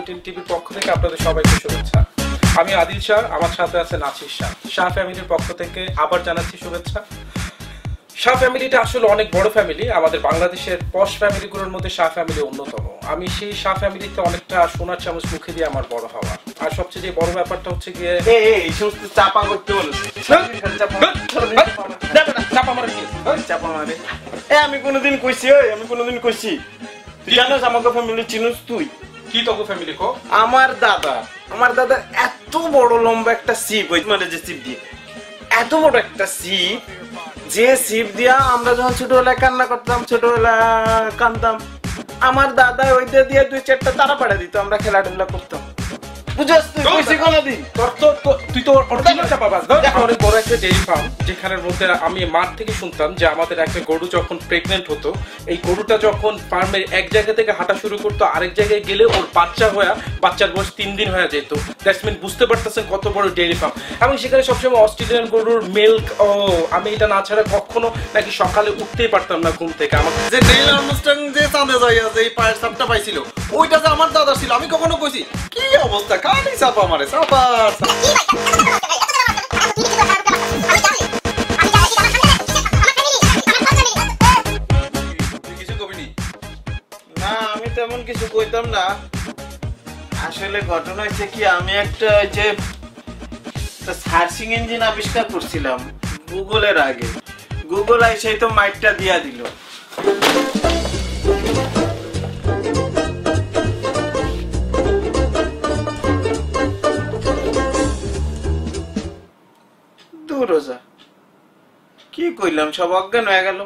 Routine টিভির পক্ষ থেকে আপনাদের সবাইকে শুভেচ্ছা। আমি আদিল শাহ, আমার সাথে আছে নাসির শাহ। শাহ ফ্যামিলির পক্ষ থেকে আবার জানাচ্ছি শুভেচ্ছা। শাহ ফ্যামিলিটা আসলে অনেক বড় ফ্যামিলি, আমাদের বাংলাদেশের পশ ফ্যামিলিগুলোর মধ্যে শাহ ফ্যামিলি অন্যতম। আমি সেই শাহ ফ্যামিলিতে অনেকটা সোনার চামচ মুখে দিয়ে আমার বড় হওয়া। আর সবচেয়ে যে বড় ব্যাপারটা হচ্ছে গিয়ে এই সমস্ত চাপা করতে বলেছে। চাপা মারে আমি কোনোদিন কইছি, আমি কোনোদিন কইছি তুই জানোস আমাকে ফ্যামিলি চিনুস তুই? কি তগো ফ্যামিলি কো? আমার দাদা এত বড় লম্বা একটা সিপ, ওই মানে যে সিপ দিয়ে এত বড় একটা সিপ, যে সিপ দিয়া আমরা যখন ছোটবেলায় কান্না করতাম, ছোটবেলায় কানতাম, আমার দাদা ওইটা দিয়ে 2-4টা তারা পাড়া দিত, আমরা খেলাধুলা করতাম। বুঝাস তুই কইছি কোনদিন? তুই তো অরিজিনাল চাপাবাজ। অনেক বড় একটা ডেইরি ফার্ম, যেখানের মধ্যে আমি মাঠ থেকে শুনতাম যে আমাদের একটা গরু যখন প্রেগনেন্ট হতো, এই গরুটা যখন ফার্মের এক জায়গা থেকে হাঁটা শুরু করতো, আরেক জায়গায় গেলে ওর বাচ্চা হয়ে, বাচ্চার বয়স 3 দিন হয়ে যেত। দ্যাটস মিন বুঝতে পারতেছেন কত বড় ডেইরি ফার্ম। এবং সেখানে সবসময় অস্ট্রেলিয়ান গরুর মিল্ক, আমি এটা না ছাড়া কখনো নাকি সকালে উঠতেই পারতাম না ঘুম থেকে। আমার যে নেইল আর্মস্ট্রং যে চাঁদে যাইয়া যে এই পায়ের সাপটা পাইছিল, ওইটা যে আমার দাদা ছিল, আমি কখনো কইছি কি অবস্থা, খালি চাপা মারে চাপা। কিছু কবিনি না, আমি তেমন কিছু কইতাম না। আসলে ঘটনা হচ্ছে কি, আমি একটা যে সার্চিং ইঞ্জিন আবিষ্কার করছিলাম গুগলের আগে। গুগল আইসে তো মাইকটা দিয়া দিল। দূর যা, কি কইলাম, সব অজ্ঞান হয়ে গেল।